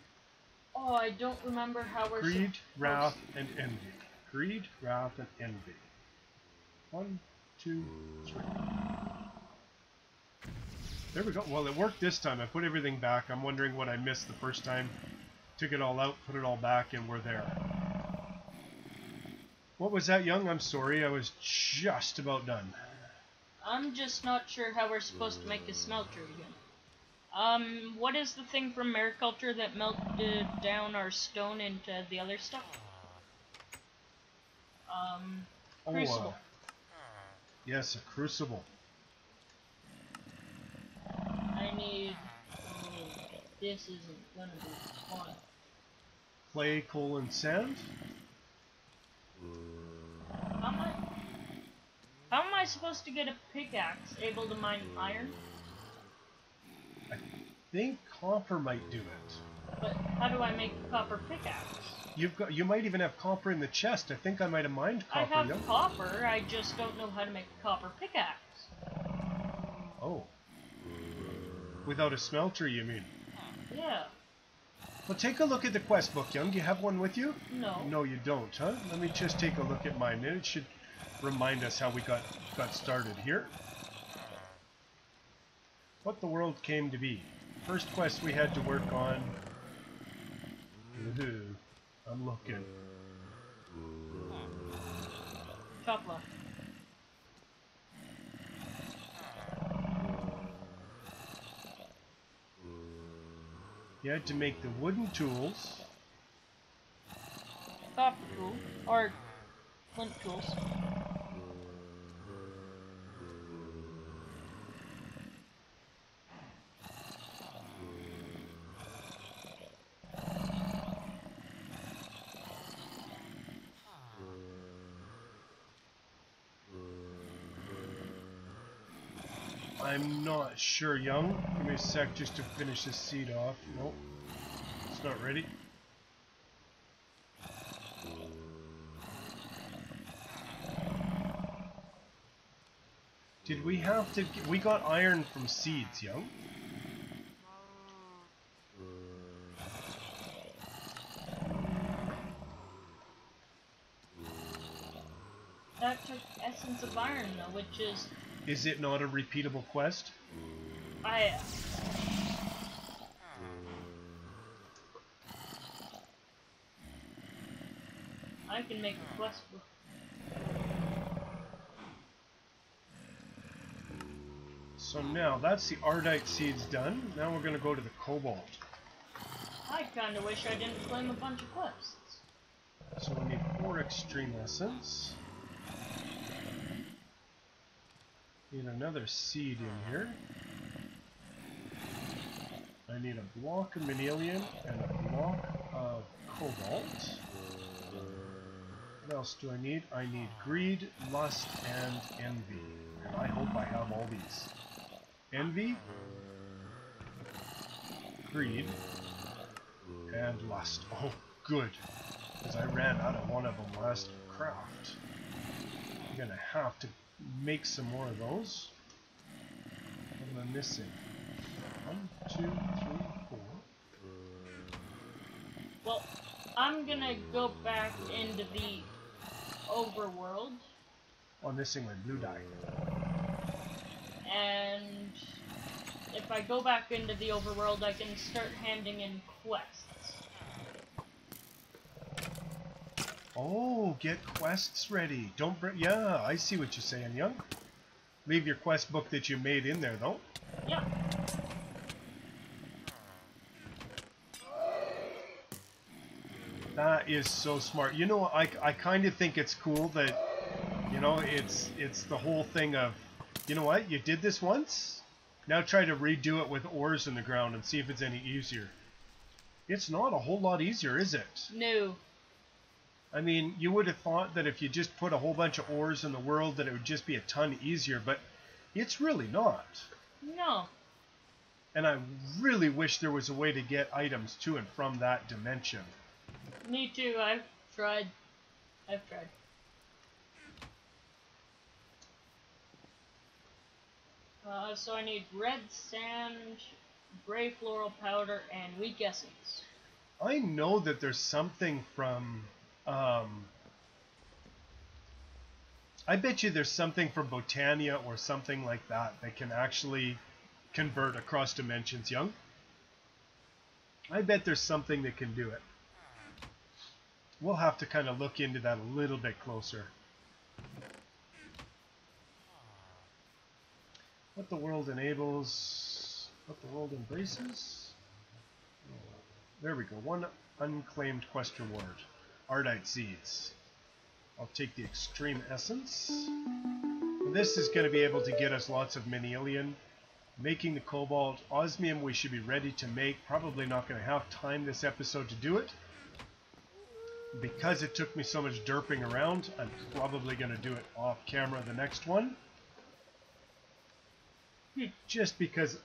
Oh, I don't remember how we're greed, wrath, and envy. Greed, wrath, and envy. 1, 2, 3. There we go. Well, it worked this time. I put everything back. I'm wondering what I missed the first time. Took it all out, put it all back, and we're there. What was that, Young? I'm sorry. I was just about done. I'm just not sure how we're supposed to make a smelter again. What is the thing from Mariculture that melted down our stone into the other stuff? Crucible. Yes, a crucible. I need... this isn't gonna be fun. Clay, coal, and sand. How am I supposed to get a pickaxe able to mine iron? I think copper might do it. But how do I make a copper pickaxe? You might even have copper in the chest. I think I might have mined copper. I have copper, I just don't know how to make a copper pickaxe. Oh. Without a smelter, you mean? Yeah. Well, take a look at the quest book, Young. Do you have one with you? No. No, you don't, huh? Let me just take a look at mine. It should remind us how we got started here. What the world came to be. First quest we had to work on Ooh, I'm looking. Top left. You had to make the wooden tools. Copper tool. Or flint tools. I'm not sure, Young. Give me a sec just to finish this seed off. Nope. It's not ready. Did we have to... We got iron from seeds, Young. That took essence of iron though, which is... Is it not a repeatable quest? I can make a quest with... So now, that's the Ardite seeds done. Now we're going to go to the Cobalt. I kinda wish I didn't claim a bunch of quests. So we need 4 extreme essence. Need another seed in here. I need a block of Manelian and a block of Cobalt. What else do I need? I need Greed, Lust, and Envy. And I hope I have all these. Envy, Greed, and Lust. Oh, good. Because I ran out of one of them last craft. I'm gonna have to make some more of those. What am I missing? 1, 2, 3, 4. Well, I'm gonna go back into the overworld. Oh, I'm missing my blue dye. And if I go back into the overworld, I can start handing in quests. Oh, get quests ready. Don't bring... Yeah, I see what you're saying, Young. Leave your quest book that you made in there, though. Yeah. That is so smart. You know, I kind of think it's cool that, you know, it's the whole thing of, you know what, you did this once, now try to redo it with ores in the ground and see if it's any easier. It's not a whole lot easier, is it? No. I mean, you would have thought that if you just put a whole bunch of ores in the world that it would just be a ton easier, but it's really not. No. And I really wish there was a way to get items to and from that dimension. Me too, I've tried. So I need red sand, gray floral powder, and weak essence. I know that there's something from... I bet you there's something from Botania or something like that that can actually convert across dimensions, Young. I bet there's something that can do it. We'll have to kind of look into that a little bit closer. What the world enables, what the world embraces. There we go, 1 unclaimed quest reward. Ardite seeds. I'll take the extreme essence. This is going to be able to get us lots of Manelian. Making the Cobalt. Osmium we should be ready to make. Probably not going to have time this episode to do it. Because it took me so much derping around, I'm probably going to do it off camera the next one. Just because,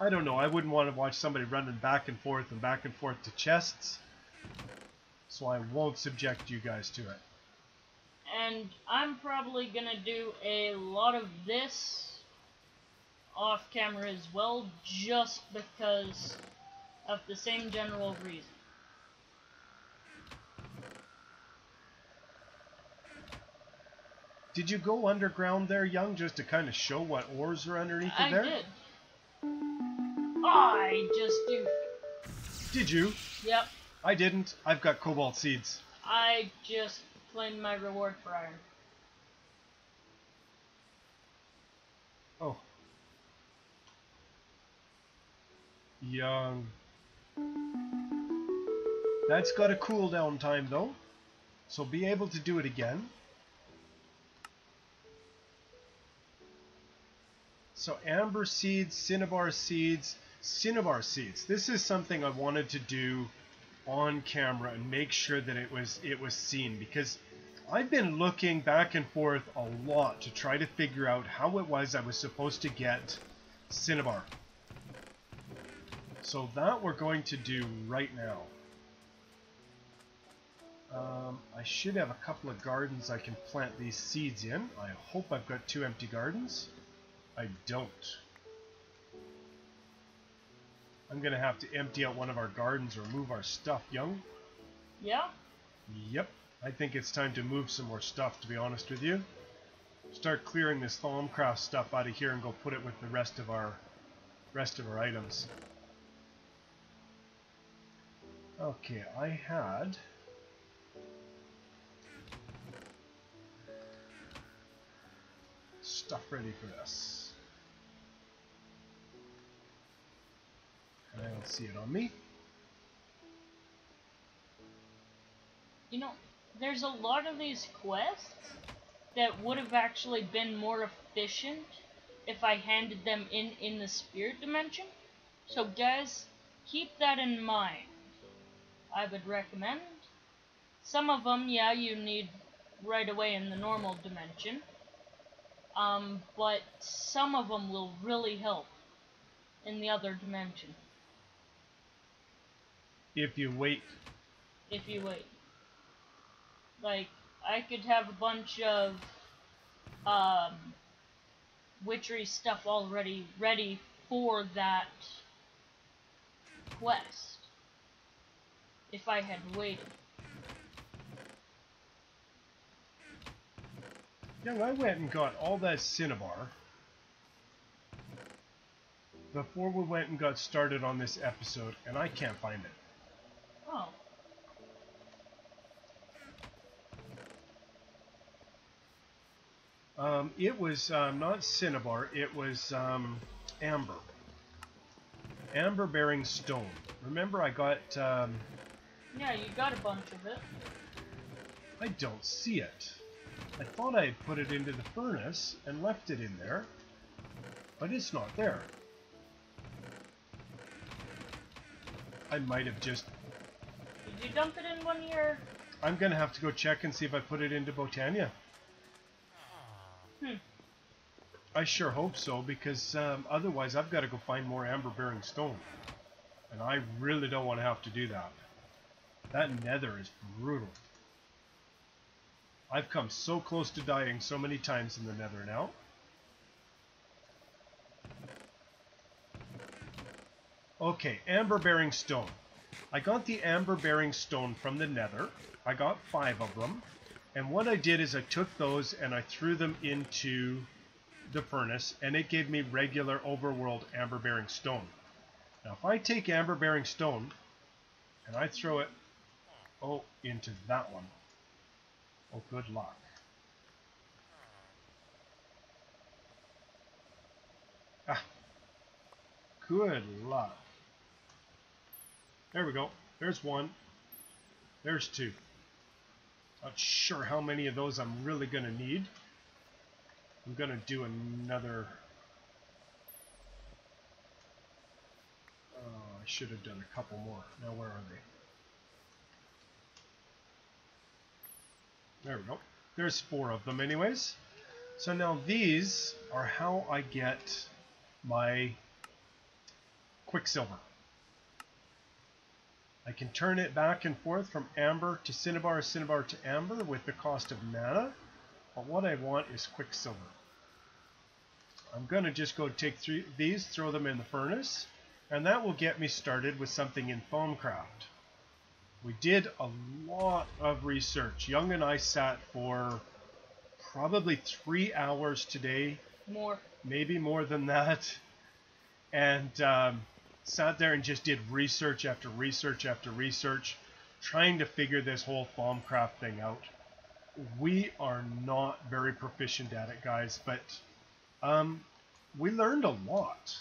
I don't know, I wouldn't want to watch somebody running back and forth to chests. So I won't subject you guys to it. And I'm probably gonna do a lot of this off camera as well, just because of the same general reason. Did you go underground there, Young, just to kind of show what ores are underneath of there? I did. I just do. Did you? Yep. I didn't. I've got cobalt seeds. I just claimed my reward for iron. Oh. Young. That's got a cooldown time though, so be able to do it again. So amber seeds, cinnabar seeds, cinnabar seeds. This is something I wanted to do on camera and make sure that it was seen, because I've been looking back and forth a lot to try to figure out how it was I was supposed to get cinnabar. So that we're going to do right now. I should have a couple of gardens I can plant these seeds in. I hope I've got 2 empty gardens. I don't. I'm going to have to empty out one of our gardens or move our stuff, Young. Yeah? Yep. I think it's time to move some more stuff, to be honest with you. Start clearing this Thaumcraft stuff out of here and go put it with the rest of our items. Okay, I had stuff ready for this. I don't see it on me. You know, there's a lot of these quests that would have actually been more efficient if I handed them in the spirit dimension. So guys, keep that in mind. I would recommend. Some of them, yeah, you need right away in the normal dimension. But some of them will really help in the other dimension. If you wait. If you wait. Like, I could have a bunch of witchery stuff already ready for that quest if I had waited. Yeah, I went and got all that cinnabar before we went and got started on this episode, and I can't find it. Oh. It was not cinnabar, it was amber. Amber bearing stone. Remember I got... Yeah, you got a bunch of it. I don't see it. I thought I had put it into the furnace and left it in there, but it's not there. I might have just... Did you dump it in one of your... I'm gonna have to go check and see if I put it into Botania. I sure hope so, because otherwise I've got to go find more amber-bearing stone. And I really don't want to have to do that. That nether is brutal. I've come so close to dying so many times in the nether now. Okay, amber-bearing stone. I got the amber-bearing stone from the nether. I got 5 of them. And what I did is I took those and I threw them into the furnace, and it gave me regular overworld amber-bearing stone. Now if I take amber-bearing stone and I throw it into that one, good luck. Good luck. There we go. There's 1. There's 2. Not sure how many of those I'm really going to need. I'm going to do another... I should have done a couple more. Now where are they? There we go. There's 4 of them anyways. So now these are how I get my Quicksilver. I can turn it back and forth from amber to cinnabar, cinnabar to amber with the cost of mana. But what I want is Quicksilver. I'm going to just go take these, throw them in the furnace, and that will get me started with something in Thaumcraft. We did a lot of research. Young and I sat for probably 3 hours today. More. Maybe more than that. And sat there and just did research after research after research. trying to figure this whole farmcraft thing out. We are not very proficient at it, guys, but we learned a lot.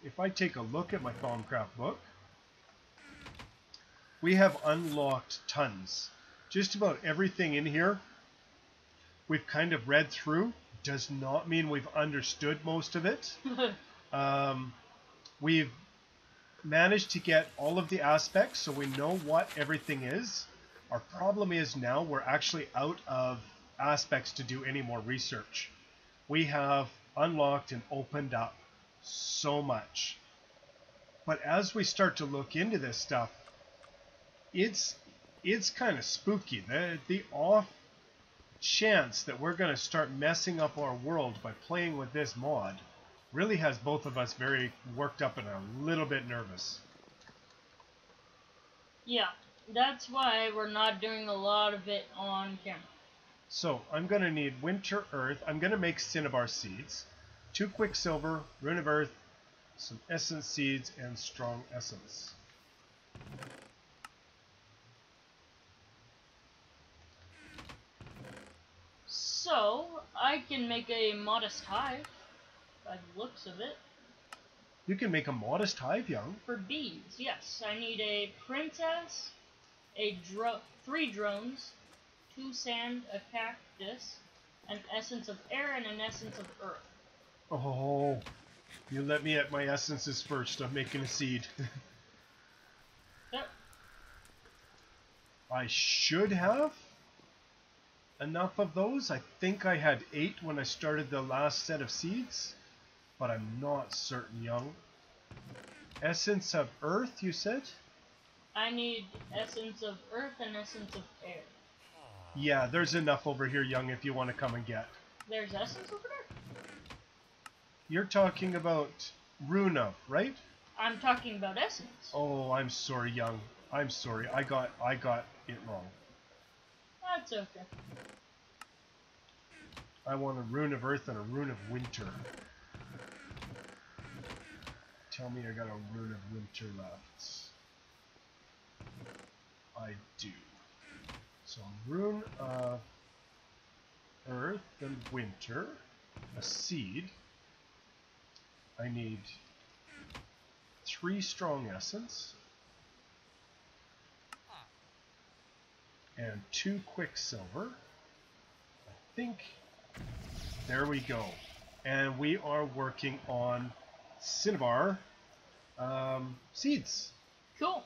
If I take a look at my farmcraft book, we have unlocked tons. Just about everything in here we've kind of read through. Does not mean we've understood most of it. We've managed to get all of the aspects, so we know what everything is. Our problem is now we're actually out of aspects to do any more research. We have unlocked and opened up so much. But as we start to look into this stuff, it's kind of spooky. The off chance that we're going to start messing up our world by playing with this mod really has both of us very worked up and a little bit nervous. Yeah, that's why we're not doing a lot of it on camera. So I'm going to need winter earth. I'm going to make cinnabar seeds, 2 quicksilver, rune of earth, some essence seeds, and strong essence. So, I can make a modest hive, by the looks of it. You can make a modest hive, young. For bees, yes. I need a princess, 3 drones, 2 sand, a cactus, an essence of air, and an essence of earth. Oh, you let me at my essences first. I'm making a seed. Yep. I should have enough of those. I think I had 8 when I started the last set of seeds, but I'm not certain, young. Essence of earth, you said? I need essence of earth and essence of air. Yeah, there's enough over here, young, if you want to come and get. There's essence over there? You're talking about Runa, right? I'm talking about essence. Oh, I'm sorry, young. I'm sorry. I got it wrong. That's okay. I want a rune of earth and a rune of winter. Tell me I got a rune of winter left. I do. So rune of earth and winter, a seed. I need 3 strong essence and 2 quicksilver. I think there we go. And we are working on cinnabar seeds. Cool.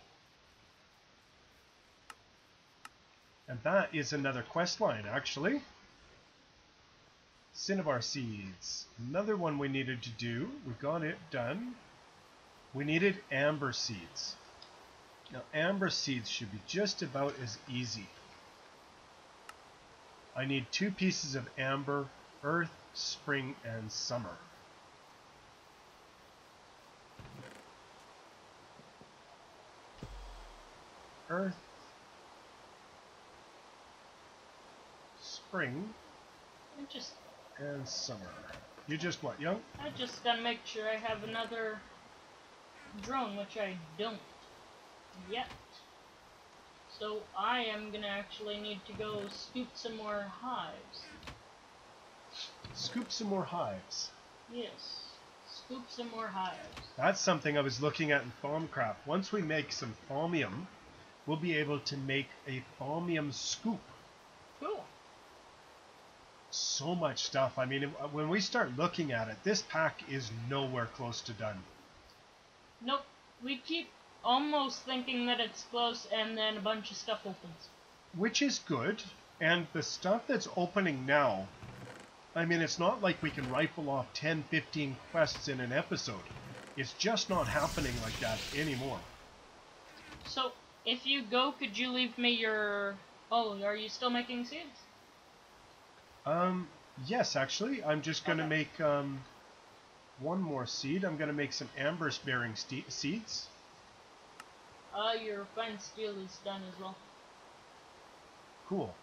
And that is another quest line, actually. Cinnabar seeds. Another one we needed to do. We got it done. We needed amber seeds. Now, amber seeds should be just about as easy. I need 2 pieces of amber, earth, spring, and summer. Earth, spring, and summer. You just what, young? I just gotta make sure I have another drone, which I don't yet. So I am gonna actually need to go scoop some more hives. Scoop some more hives. Yes, scoop some more hives. That's something I was looking at in Farmcraft. Once we make some Thaumium, we'll be able to make a Thaumium scoop. Cool. So much stuff. I mean, when we start looking at it, this pack is nowhere close to done. Nope. We keep almost thinking that it's close, and then a bunch of stuff opens. Which is good. And the stuff that's opening now, I mean, it's not like we can rifle off 10, 15 quests in an episode. It's just not happening like that anymore. So, if you go, could you leave me your... Oh, are you still making seeds? Yes, actually. I'm just going to make one more seed. I'm going to make some amber-bearing seeds. Your fine steel is done as well. Cool.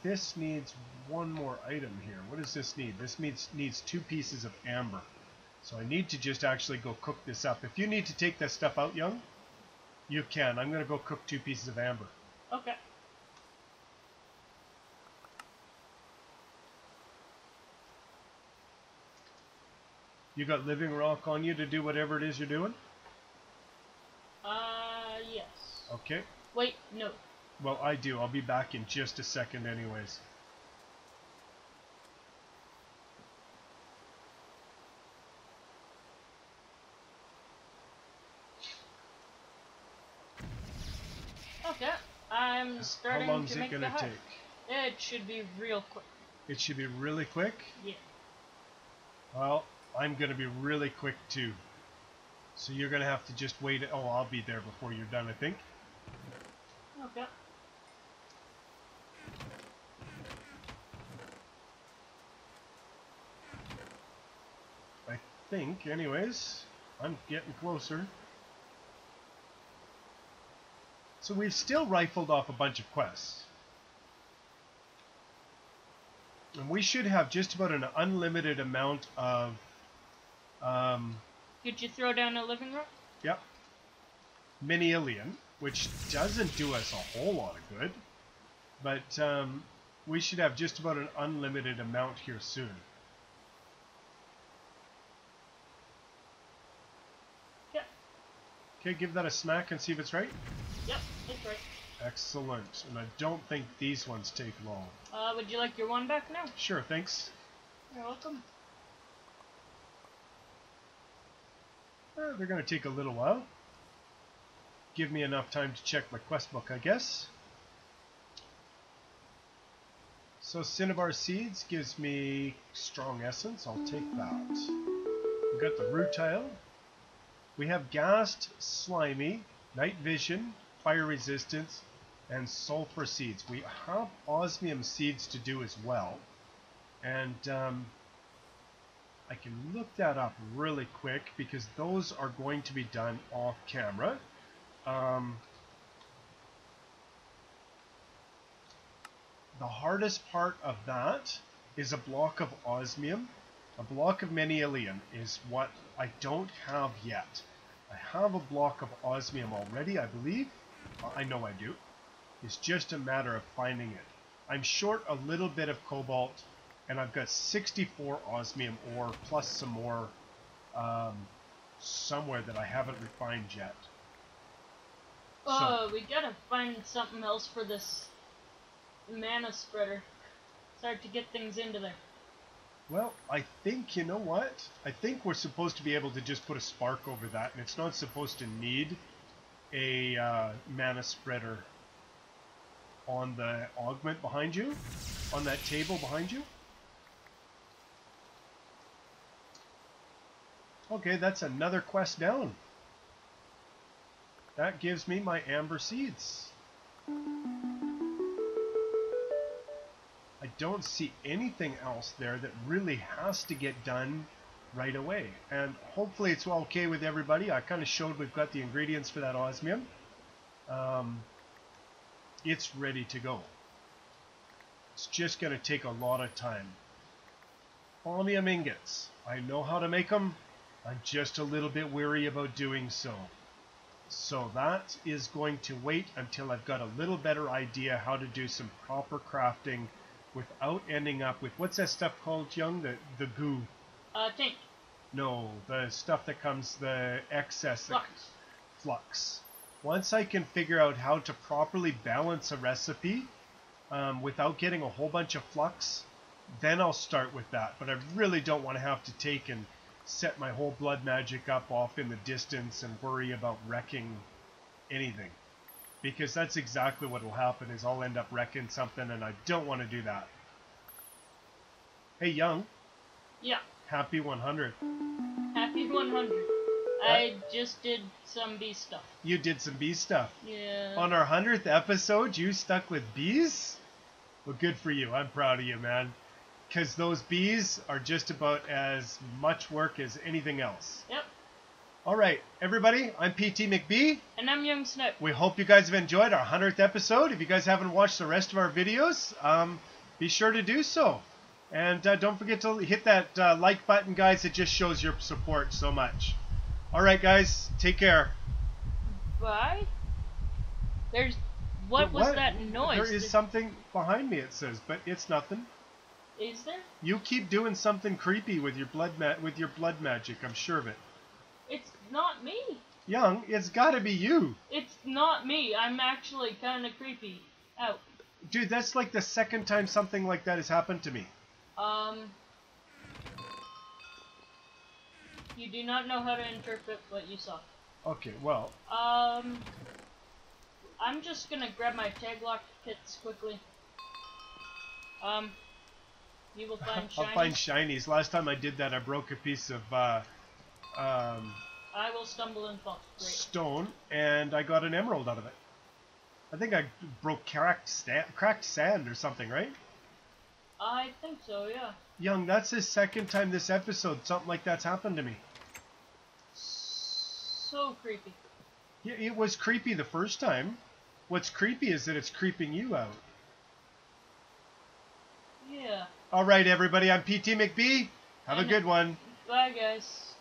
This needs one more item here. What does this need? This needs 2 pieces of amber. So I need to just actually go cook this up. If you need to take this stuff out, young, You can. I'm going to go cook 2 pieces of amber. Okay. You got living rock on you to do whatever it is you're doing? Yes. Okay. Wait, no. Well, I do. I'll be back in just a second anyways. Okay. I'm starting How long is to it make going the to hive. take? It should be real quick. It should be really quick? Yeah. Well, I'm going to be really quick too. So you're going to have to just wait. Oh, I'll be there before you're done, I think. Okay. I think, anyways. I'm getting closer. So we've still rifled off a bunch of quests. And we should have just about an unlimited amount of... Did you throw down a living rock? Yep. Mini alien, which doesn't do us a whole lot of good. But we should have just about an unlimited amount here soon. Yeah. Okay, give that a smack and see if it's right. Yep, it's right. Excellent. And I don't think these ones take long. Would you like your one back now? Sure, thanks. You're welcome. They're going to take a little while. Give me enough time to check my quest book, I guess. So Cinnabar Seeds gives me strong essence. I'll take that. We've got the rutile. We have gassed, slimy, night vision, fire resistance, and sulfur seeds. We have osmium seeds to do as well. And I can look that up really quick because those are going to be done off camera. The hardest part of that is a block of osmium. A block of menelium is what I don't have yet. I have a block of osmium already, I believe. I know I do. It's just a matter of finding it. I'm short a little bit of cobalt, and I've got 64 osmium ore plus some more somewhere that I haven't refined yet. Oh, we gotta find something else for this mana spreader. Start to get things into there. Well, I think, you know what? I think we're supposed to be able to just put a spark over that, and it's not supposed to need a mana spreader on the augment behind you, on that table behind you. Okay, that's another quest down. That gives me my amber seeds. I don't see anything else there that really has to get done right away. And hopefully it's okay with everybody. I kind of showed we've got the ingredients for that osmium. It's ready to go. It's just going to take a lot of time. Osmium ingots. I know how to make them. I'm just a little bit weary about doing so. So that is going to wait until I've got a little better idea how to do some proper crafting without ending up with, what's that stuff called, Young? The goo. Tank. No, the stuff that comes, the excess. Flux. Flux. Once I can figure out how to properly balance a recipe without getting a whole bunch of flux, then I'll start with that. But I really don't want to have to take and set my whole blood magic up off in the distance and worry about wrecking anything. Because that's exactly what will happen, is I'll end up wrecking something, and I don't want to do that. Hey, Young. Yeah. Happy 100. Happy 100. I just did some bee stuff. You did some bee stuff. Yeah. On our 100th episode, you stuck with bees? Well, good for you. I'm proud of you, man. Because those bees are just about as much work as anything else. Yep. All right, everybody, I'm PT McBee. And I'm youngsnipe. We hope you guys have enjoyed our 100th episode. If you guys haven't watched the rest of our videos, be sure to do so. And don't forget to hit that like button, guys. It just shows your support so much. All right, guys, take care. Why? There's... What was that noise? There is something behind me, it says, but it's nothing. Is there? You keep doing something creepy with your blood magic, I'm sure of it. It's not me. Young, it's gotta be you. It's not me. I'm actually kind of creepy. Ow. Dude, that's like the second time something like that has happened to me. You do not know how to interpret what you saw. Okay, well. I'm just gonna grab my tag lock kits quickly. You will find shinies. I'll find shinies. Last time I did that, I broke a piece of I will stumble and fall. Great. Stone, and I got an emerald out of it. I think I broke cracked sand or something, right? I think so, yeah. Young, that's the second time this episode something like that's happened to me. So creepy. Yeah, it was creepy the first time. What's creepy is that it's creeping you out. Yeah. All right, everybody, I'm PT McBee. Have a good one. Bye, guys.